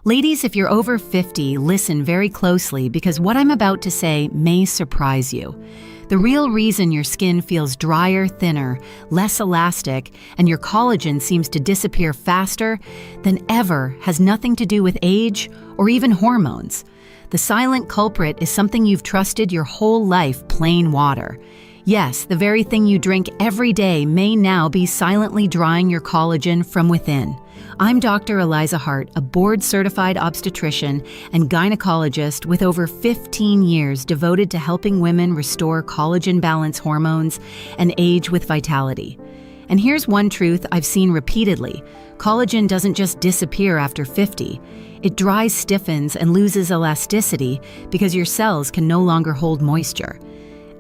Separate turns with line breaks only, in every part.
Ladies, if you're over 50, listen very closely because what I'm about to say may surprise you. The real reason your skin feels drier, thinner, less elastic, and your collagen seems to disappear faster than ever has nothing to do with age or even hormones. The silent culprit is something you've trusted your whole life: plain water. Yes, the very thing you drink every day may now be silently drying your collagen from within. I'm Dr. Eliza Hart, a board-certified obstetrician and gynecologist with over 15 years devoted to helping women restore collagen balance hormones and age with vitality. And here's one truth I've seen repeatedly: collagen doesn't just disappear after 50. It dries, stiffens, and loses elasticity because your cells can no longer hold moisture.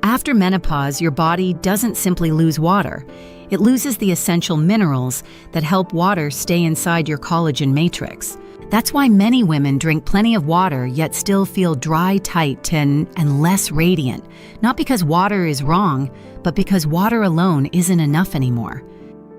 After menopause, your body doesn't simply lose water. It loses the essential minerals that help water stay inside your collagen matrix. That's why many women drink plenty of water yet still feel dry, tight, and less radiant. Not because water is wrong, but because water alone isn't enough anymore.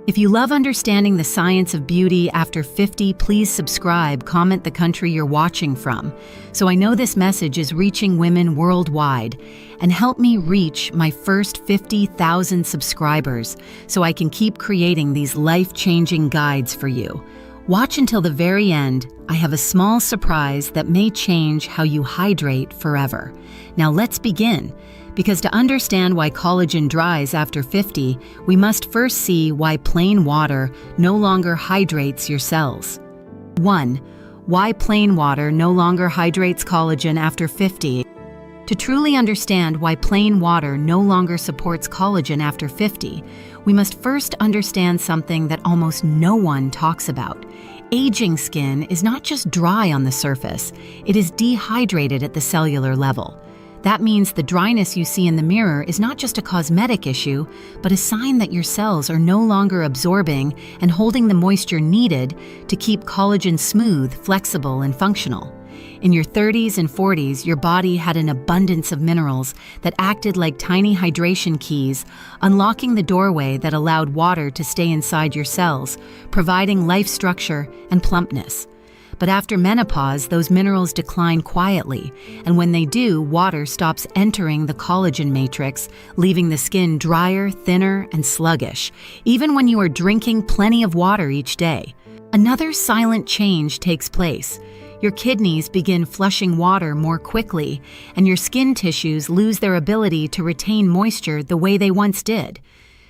If you love understanding the science of beauty after 50, please subscribe, comment the country you're watching from, so I know this message is reaching women worldwide, and help me reach my first 50,000 subscribers so I can keep creating these life-changing guides for you. Watch until the very end. I have a small surprise that may change how you hydrate forever. Now let's begin. Because to understand why collagen dries after 50, we must first see why plain water no longer hydrates your cells. 1. Why plain water no longer hydrates collagen after 50. To truly understand why plain water no longer supports collagen after 50, we must first understand something that almost no one talks about. Aging skin is not just dry on the surface, it is dehydrated at the cellular level. That means the dryness you see in the mirror is not just a cosmetic issue, but a sign that your cells are no longer absorbing and holding the moisture needed to keep collagen smooth, flexible, and functional. In your 30s and 40s, your body had an abundance of minerals that acted like tiny hydration keys, unlocking the doorway that allowed water to stay inside your cells, providing life structure and plumpness. But after menopause, those minerals decline quietly, and when they do, water stops entering the collagen matrix, leaving the skin drier, thinner, and sluggish, even when you are drinking plenty of water each day. Another silent change takes place. Your kidneys begin flushing water more quickly, and your skin tissues lose their ability to retain moisture the way they once did.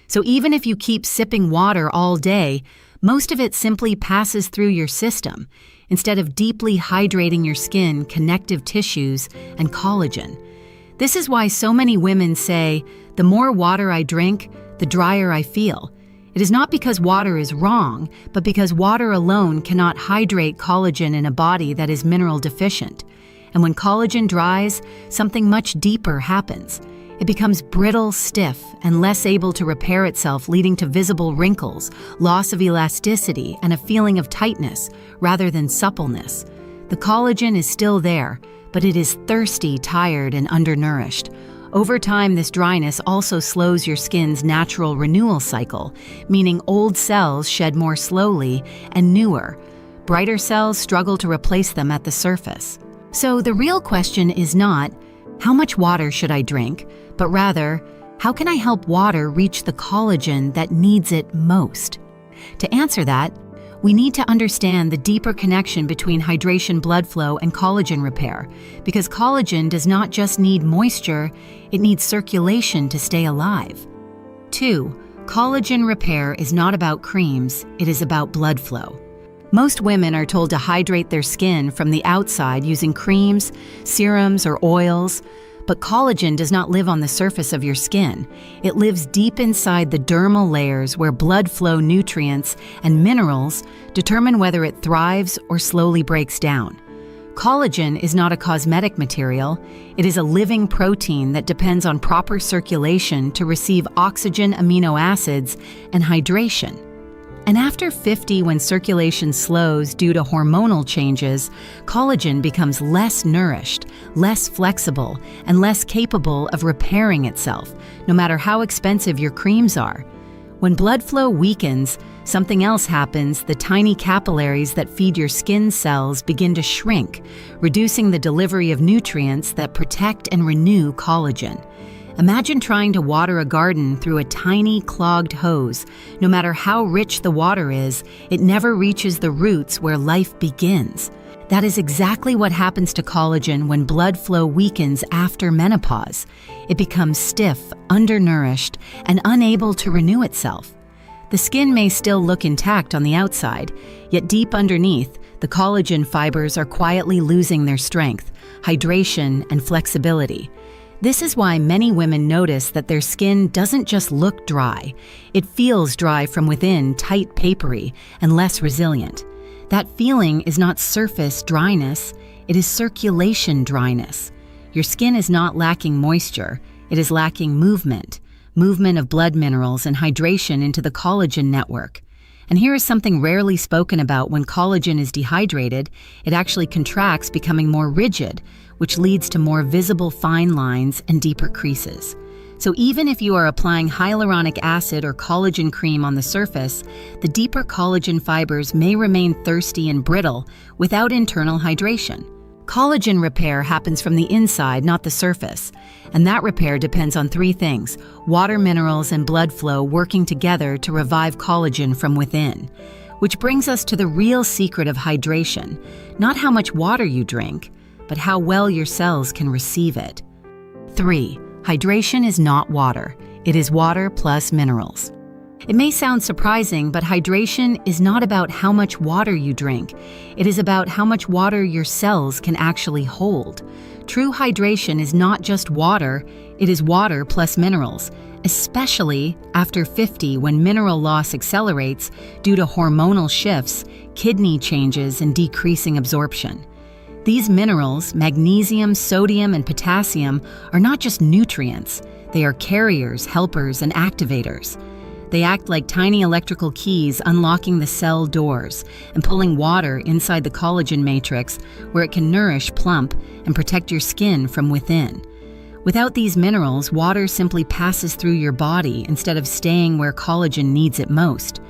So even if you keep sipping water all day, most of it simply passes through your system, instead of deeply hydrating your skin, connective tissues, and collagen. This is why so many women say, the more water I drink, the drier I feel. It is not because water is wrong, but because water alone cannot hydrate collagen in a body that is mineral deficient. And when collagen dries, something much deeper happens. It becomes brittle, stiff, and less able to repair itself, leading to visible wrinkles, loss of elasticity, and a feeling of tightness rather than suppleness. The collagen is still there, but it is thirsty, tired, and undernourished. Over time, this dryness also slows your skin's natural renewal cycle, meaning old cells shed more slowly and newer. Brighter cells struggle to replace them at the surface. So the real question is not, how much water should I drink? But rather, how can I help water reach the collagen that needs it most? To answer that, we need to understand the deeper connection between hydration, blood flow, and collagen repair, because collagen does not just need moisture, it needs circulation to stay alive. 2. Collagen repair is not about creams, it is about blood flow. Most women are told to hydrate their skin from the outside using creams, serums, or oils, but collagen does not live on the surface of your skin. It lives deep inside the dermal layers where blood flow nutrients and minerals determine whether it thrives or slowly breaks down. Collagen is not a cosmetic material. It is a living protein that depends on proper circulation to receive oxygen, amino acids, and hydration. And after 50, when circulation slows due to hormonal changes, collagen becomes less nourished, less flexible, and less capable of repairing itself, no matter how expensive your creams are. When blood flow weakens, Something else happens: the tiny capillaries that feed your skin cells begin to shrink, reducing the delivery of nutrients that protect and renew collagen. Imagine trying to water a garden through a tiny clogged hose. No matter how rich the water is, it never reaches the roots where life begins. That is exactly what happens to collagen when blood flow weakens after menopause. It becomes stiff, undernourished, and unable to renew itself. The skin may still look intact on the outside, yet deep underneath, the collagen fibers are quietly losing their strength, hydration, and flexibility. This is why many women notice that their skin doesn't just look dry. It feels dry from within, tight, papery, and less resilient. That feeling is not surface dryness, it is circulation dryness. Your skin is not lacking moisture, it is lacking movement of blood minerals and hydration into the collagen network. And here is something rarely spoken about: when collagen is dehydrated, it actually contracts, becoming more rigid, which leads to more visible fine lines and deeper creases. So even if you are applying hyaluronic acid or collagen cream on the surface, the deeper collagen fibers may remain thirsty and brittle without internal hydration. Collagen repair happens from the inside, not the surface. And that repair depends on three things: water, minerals, and blood flow working together to revive collagen from within. Which brings us to the real secret of hydration: not how much water you drink, but how well your cells can receive it. 3. Hydration is not water. It is water plus minerals. It may sound surprising, but hydration is not about how much water you drink. It is about how much water your cells can actually hold. True hydration is not just water, it is water plus minerals, especially after 50, when mineral loss accelerates due to hormonal shifts, kidney changes, and decreasing absorption. These minerals, magnesium, sodium, and potassium, are not just nutrients. They are carriers, helpers, and activators. They act like tiny electrical keys, unlocking the cell doors and pulling water inside the collagen matrix, where it can nourish, plump, and protect your skin from within. Without these minerals, water simply passes through your body instead of staying where collagen needs it most.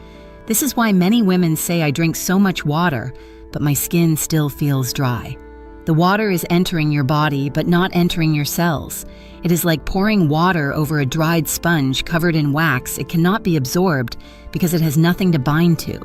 This is why many women say, "I drink so much water, but my skin still feels dry." The water is entering your body, but not entering your cells. It is like pouring water over a dried sponge covered in wax. It cannot be absorbed because it has nothing to bind to.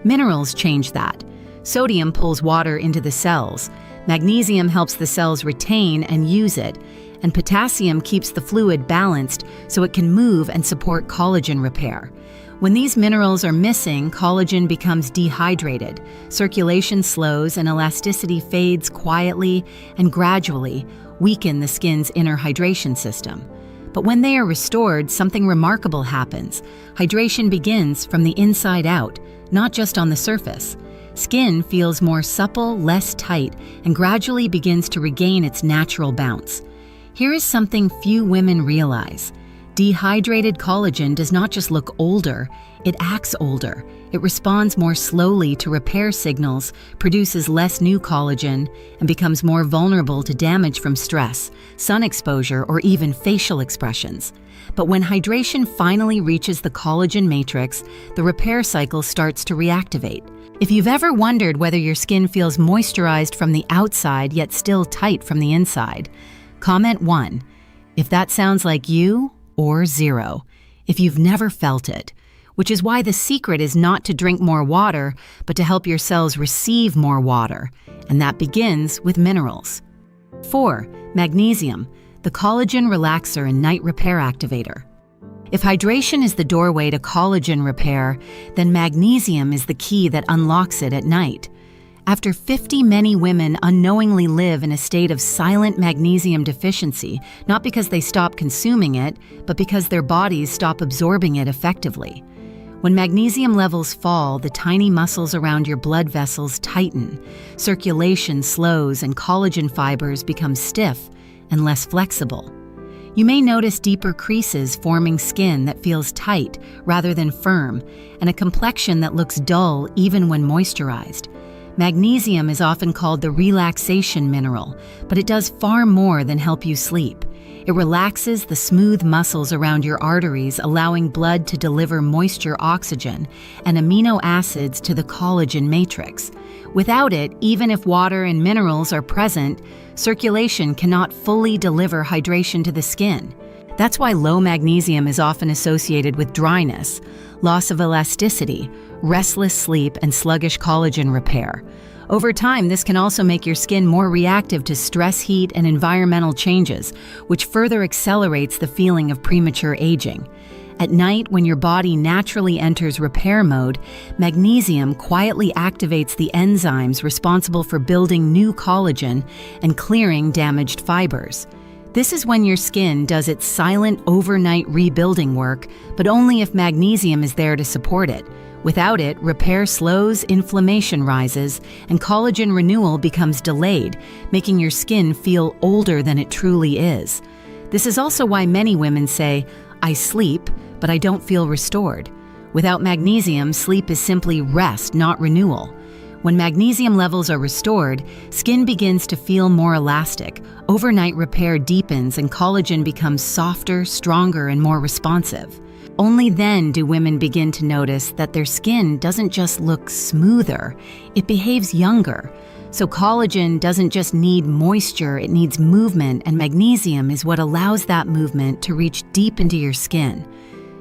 Minerals change that. Sodium pulls water into the cells. Magnesium helps the cells retain and use it. And potassium keeps the fluid balanced so it can move and support collagen repair. When these minerals are missing, collagen becomes dehydrated, circulation slows, and elasticity fades quietly and gradually, weaken the skin's inner hydration system. But when they are restored, something remarkable happens. Hydration begins from the inside out, not just on the surface. Skin feels more supple, less tight, and gradually begins to regain its natural bounce. Here is something few women realize. Dehydrated collagen does not just look older, it acts older. It responds more slowly to repair signals, produces less new collagen, and becomes more vulnerable to damage from stress, sun exposure, or even facial expressions. But when hydration finally reaches the collagen matrix, the repair cycle starts to reactivate. If you've ever wondered whether your skin feels moisturized from the outside yet still tight from the inside, comment 1 if that sounds like you, or 0 if you've never felt it, which is why the secret is not to drink more water, but to help your cells receive more water, and that begins with minerals. 4. Magnesium, the collagen relaxer and night repair activator. If hydration is the doorway to collagen repair, then magnesium is the key that unlocks it at night. After 50, many women unknowingly live in a state of silent magnesium deficiency, not because they stop consuming it, but because their bodies stop absorbing it effectively. When magnesium levels fall, the tiny muscles around your blood vessels tighten, circulation slows, and collagen fibers become stiff and less flexible. You may notice deeper creases forming skin that feels tight rather than firm, and a complexion that looks dull even when moisturized. Magnesium is often called the relaxation mineral, but it does far more than help you sleep. It relaxes the smooth muscles around your arteries, allowing blood to deliver moisture, oxygen, and amino acids to the collagen matrix. Without it, even if water and minerals are present, circulation cannot fully deliver hydration to the skin. That's why low magnesium is often associated with dryness, loss of elasticity, restless sleep, and sluggish collagen repair. Over time, this can also make your skin more reactive to stress, heat, and environmental changes, which further accelerates the feeling of premature aging. At night, when your body naturally enters repair mode, magnesium quietly activates the enzymes responsible for building new collagen and clearing damaged fibers. This is when your skin does its silent overnight rebuilding work, but only if magnesium is there to support it. Without it, repair slows, inflammation rises, and collagen renewal becomes delayed, making your skin feel older than it truly is. This is also why many women say, "I sleep, but I don't feel restored." Without magnesium, sleep is simply rest, not renewal. When magnesium levels are restored, skin begins to feel more elastic, overnight repair deepens, and collagen becomes softer, stronger, and more responsive. Only then do women begin to notice that their skin doesn't just look smoother, it behaves younger. So collagen doesn't just need moisture, it needs movement, and magnesium is what allows that movement to reach deep into your skin.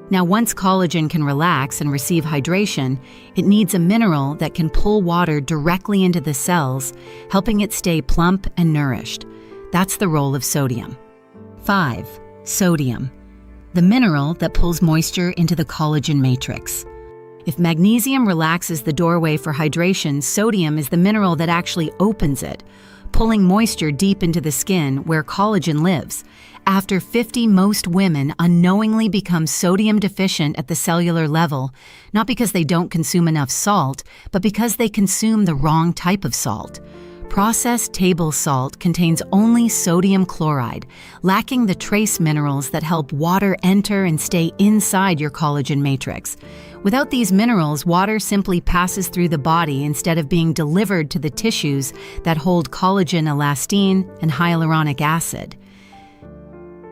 Now, once collagen can relax and receive hydration, it needs a mineral that can pull water directly into the cells, helping it stay plump and nourished. That's the role of sodium. 5. Sodium, the mineral that pulls moisture into the collagen matrix. If magnesium relaxes the doorway for hydration, sodium is the mineral that actually opens it, pulling moisture deep into the skin where collagen lives. After 50, most women unknowingly become sodium deficient at the cellular level, not because they don't consume enough salt, but because they consume the wrong type of salt. Processed table salt contains only sodium chloride, lacking the trace minerals that help water enter and stay inside your collagen matrix. Without these minerals, water simply passes through the body instead of being delivered to the tissues that hold collagen, elastin, and hyaluronic acid.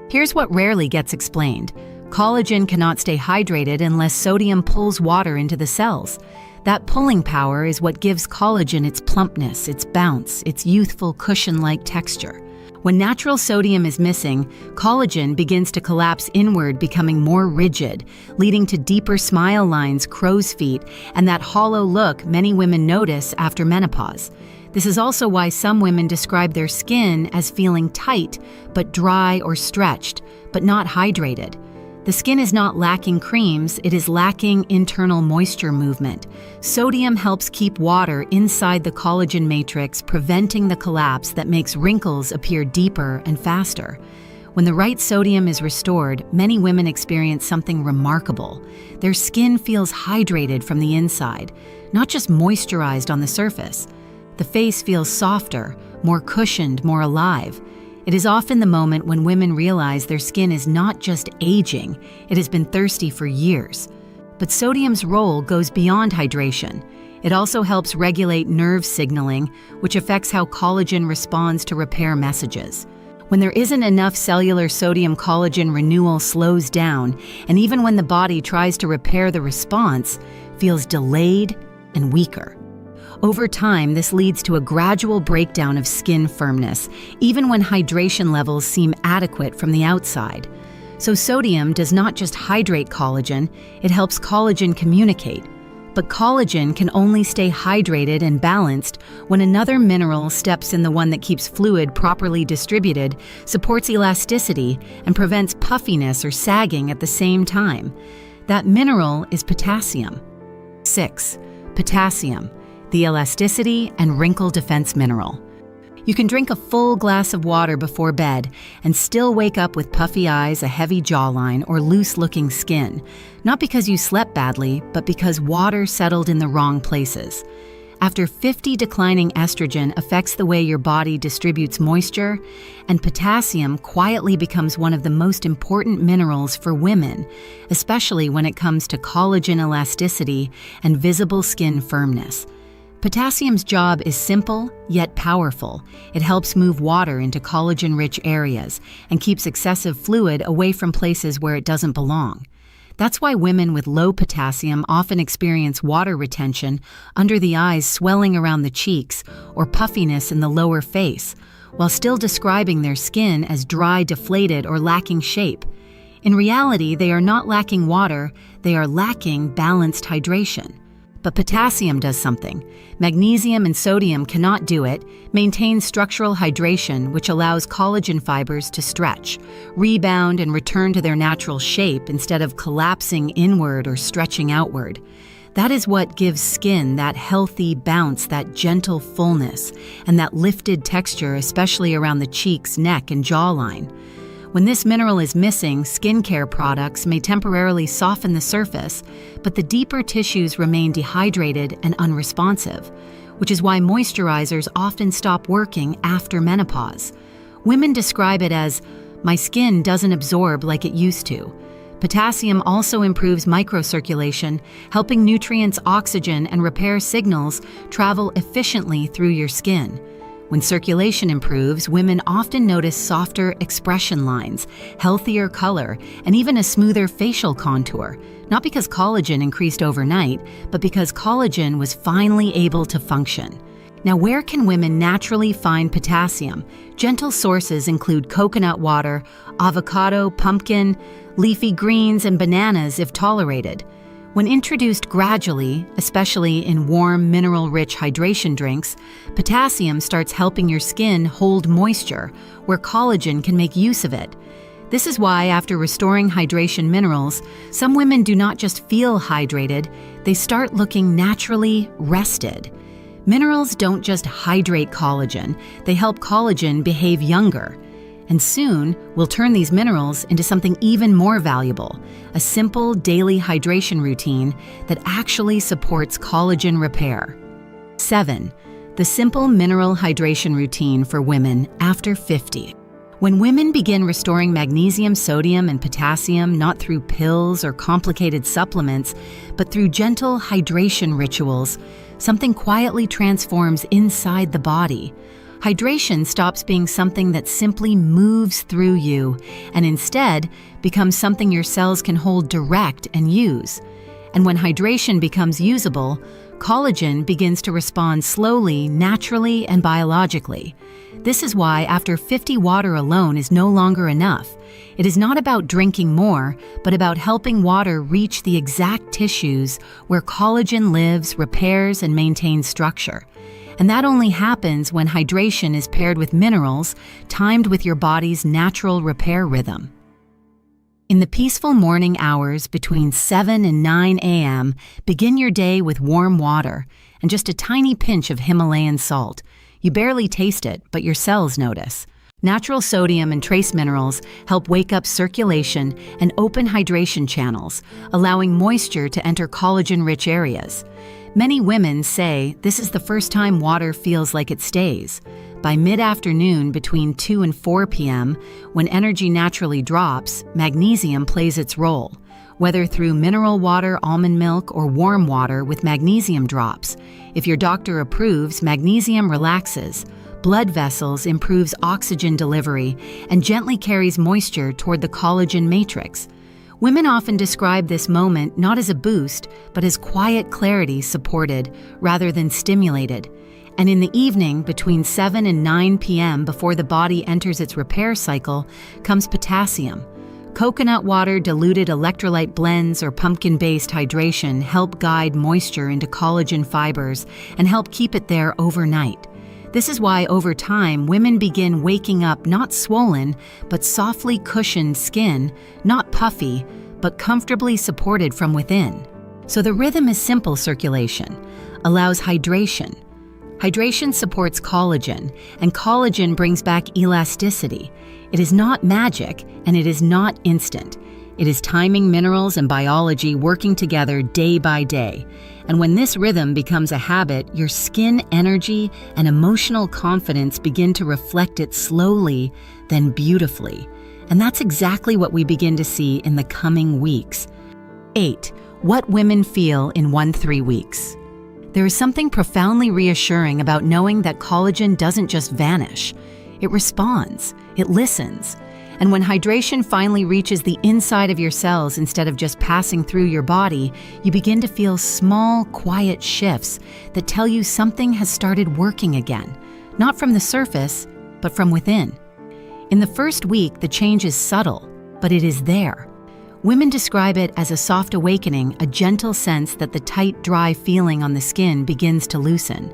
Here's what rarely gets explained. Collagen cannot stay hydrated unless sodium pulls water into the cells. That pulling power is what gives collagen its plumpness, its bounce, its youthful cushion-like texture. When natural sodium is missing, collagen begins to collapse inward, becoming more rigid, leading to deeper smile lines, crow's feet, and that hollow look many women notice after menopause. This is also why some women describe their skin as feeling tight, but dry or stretched, but not hydrated. The skin is not lacking creams, it is lacking internal moisture movement. Sodium helps keep water inside the collagen matrix, preventing the collapse that makes wrinkles appear deeper and faster. When the right sodium is restored, many women experience something remarkable. Their skin feels hydrated from the inside, not just moisturized on the surface. The face feels softer, more cushioned, more alive. It is often the moment when women realize their skin is not just aging, it has been thirsty for years. But sodium's role goes beyond hydration. It also helps regulate nerve signaling, which affects how collagen responds to repair messages. When there isn't enough cellular sodium, collagen renewal slows down, and even when the body tries to repair, the response feels delayed and weaker. Over time, this leads to a gradual breakdown of skin firmness, even when hydration levels seem adequate from the outside. So sodium does not just hydrate collagen, it helps collagen communicate. But collagen can only stay hydrated and balanced when another mineral steps in, the one that keeps fluid properly distributed, supports elasticity, and prevents puffiness or sagging at the same time. That mineral is potassium. 6. Potassium, the elasticity and wrinkle defense mineral. You can drink a full glass of water before bed and still wake up with puffy eyes, a heavy jawline, or loose-looking skin, not because you slept badly, but because water settled in the wrong places. After 50, declining estrogen affects the way your body distributes moisture, and potassium quietly becomes one of the most important minerals for women, especially when it comes to collagen elasticity and visible skin firmness. Potassium's job is simple, yet powerful. It helps move water into collagen-rich areas and keeps excessive fluid away from places where it doesn't belong. That's why women with low potassium often experience water retention, under the eyes swelling around the cheeks, or puffiness in the lower face, while still describing their skin as dry, deflated, or lacking shape. In reality, they are not lacking water, they are lacking balanced hydration. But potassium does something. Magnesium and sodium cannot do it, maintain structural hydration, which allows collagen fibers to stretch, rebound, and return to their natural shape instead of collapsing inward or stretching outward. That is what gives skin that healthy bounce, that gentle fullness, and that lifted texture, especially around the cheeks, neck, and jawline. When this mineral is missing, skincare products may temporarily soften the surface, but the deeper tissues remain dehydrated and unresponsive, which is why moisturizers often stop working after menopause. Women describe it as, "My skin doesn't absorb like it used to." Potassium also improves microcirculation, helping nutrients, oxygen, and repair signals travel efficiently through your skin. When circulation improves, women often notice softer expression lines, healthier color, and even a smoother facial contour, not because collagen increased overnight, but because collagen was finally able to function. Now, where can women naturally find potassium? Gentle sources include coconut water, avocado, pumpkin, leafy greens, and bananas if tolerated. When introduced gradually, especially in warm, mineral-rich hydration drinks, potassium starts helping your skin hold moisture, where collagen can make use of it. This is why, after restoring hydration minerals, some women do not just feel hydrated, they start looking naturally rested. Minerals don't just hydrate collagen, they help collagen behave younger. And soon, we'll turn these minerals into something even more valuable, a simple daily hydration routine that actually supports collagen repair. 7. The simple mineral hydration routine for women after 50. When women begin restoring magnesium, sodium, and potassium not through pills or complicated supplements, but through gentle hydration rituals, something quietly transforms inside the body. Hydration stops being something that simply moves through you and instead becomes something your cells can hold direct and use. And when hydration becomes usable, collagen begins to respond slowly, naturally, and biologically. This is why after 50 water alone is no longer enough. It is not about drinking more, but about helping water reach the exact tissues where collagen lives, repairs, and maintains structure. And that only happens when hydration is paired with minerals, timed with your body's natural repair rhythm. In the peaceful morning hours between 7 and 9 a.m., begin your day with warm water and just a tiny pinch of Himalayan salt. You barely taste it, but your cells notice. Natural sodium and trace minerals help wake up circulation and open hydration channels, allowing moisture to enter collagen-rich areas. Many women say this is the first time water feels like it stays. By mid-afternoon between 2 and 4 p.m., when energy naturally drops, magnesium plays its role, whether through mineral water, almond milk, or warm water with magnesium drops. If your doctor approves, magnesium relaxes, blood vessels, improves oxygen delivery, and gently carries moisture toward the collagen matrix. Women often describe this moment not as a boost, but as quiet clarity supported rather than stimulated. And in the evening, between 7 and 9 p.m., before the body enters its repair cycle, comes potassium. Coconut water, diluted electrolyte blends, or pumpkin-based hydration help guide moisture into collagen fibers and help keep it there overnight. This is why, over time, women begin waking up not swollen, but softly cushioned skin, not puffy, but comfortably supported from within. So the rhythm is simple circulation, allows hydration. Hydration supports collagen, and collagen brings back elasticity. It is not magic, and it is not instant. It is timing, minerals, and biology working together day by day. And when this rhythm becomes a habit, your skin energy and emotional confidence begin to reflect it slowly, then beautifully. And that's exactly what we begin to see in the coming weeks. 8. What women feel in 1-3 weeks. There is something profoundly reassuring about knowing that collagen doesn't just vanish. It responds, it listens. And when hydration finally reaches the inside of your cells instead of just passing through your body, you begin to feel small, quiet shifts that tell you something has started working again, not from the surface, but from within. In the first week, the change is subtle, but it is there. Women describe it as a soft awakening, a gentle sense that the tight, dry feeling on the skin begins to loosen.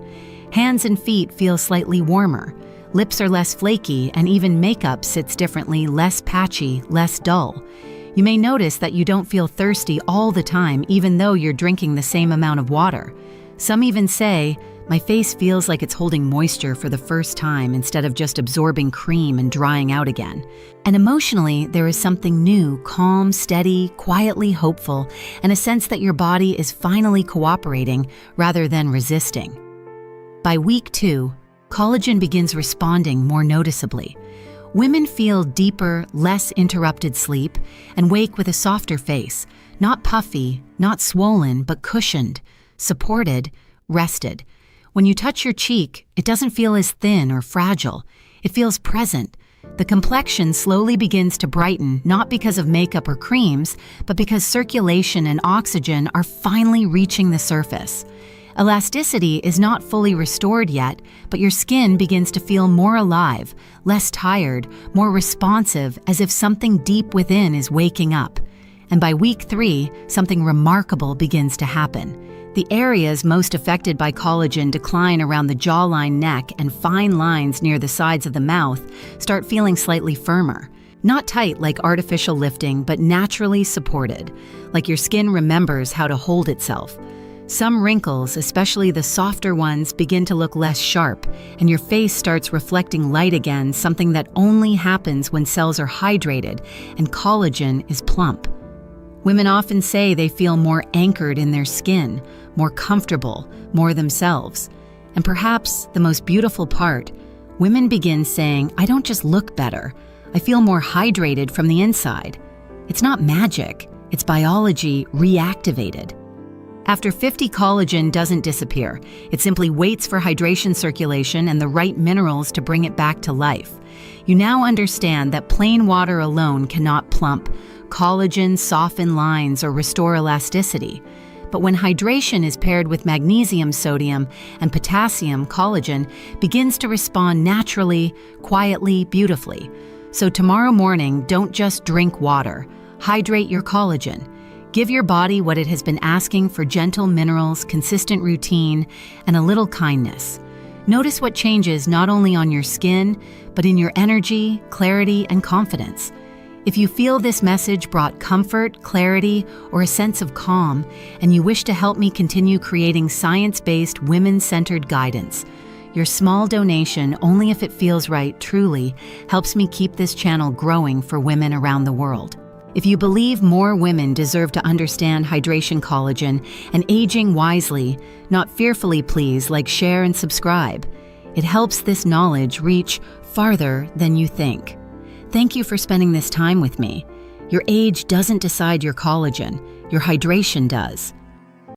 Hands and feet feel slightly warmer. Lips are less flaky, and even makeup sits differently, less patchy, less dull. You may notice that you don't feel thirsty all the time, even though you're drinking the same amount of water. Some even say, "My face feels like it's holding moisture for the first time instead of just absorbing cream and drying out again." And emotionally, there is something new, calm, steady, quietly hopeful, and a sense that your body is finally cooperating rather than resisting. By week 2, collagen begins responding more noticeably. Women feel deeper, less interrupted sleep and wake with a softer face, not puffy, not swollen, but cushioned, supported, rested. When you touch your cheek, it doesn't feel as thin or fragile. It feels present. The complexion slowly begins to brighten, not because of makeup or creams, but because circulation and oxygen are finally reaching the surface. Elasticity is not fully restored yet, but your skin begins to feel more alive, less tired, more responsive, as if something deep within is waking up. And by week 3, something remarkable begins to happen. The areas most affected by collagen decline around the jawline, neck, and fine lines near the sides of the mouth start feeling slightly firmer. Not tight like artificial lifting, but naturally supported, like your skin remembers how to hold itself. Some wrinkles, especially the softer ones, begin to look less sharp, and your face starts reflecting light again, something that only happens when cells are hydrated and collagen is plump. Women often say they feel more anchored in their skin, more comfortable, more themselves. And perhaps the most beautiful part, women begin saying, "I don't just look better, I feel more hydrated from the inside." It's not magic, it's biology reactivated. After 50, collagen doesn't disappear. It simply waits for hydration, circulation, and the right minerals to bring it back to life. You now understand that plain water alone cannot plump. Collagen soften lines or restore elasticity. But when hydration is paired with magnesium, sodium, and potassium, collagen begins to respond naturally, quietly, beautifully. So tomorrow morning, don't just drink water. Hydrate your collagen. Give your body what it has been asking for: gentle minerals, consistent routine, and a little kindness. Notice what changes not only on your skin, but in your energy, clarity, and confidence. If you feel this message brought comfort, clarity, or a sense of calm, and you wish to help me continue creating science-based, women-centered guidance, your small donation, only if it feels right, truly helps me keep this channel growing for women around the world. If you believe more women deserve to understand hydration, collagen, and aging wisely, not fearfully, please like, share, and subscribe. It helps this knowledge reach farther than you think. Thank you for spending this time with me. Your age doesn't decide your collagen, your hydration does.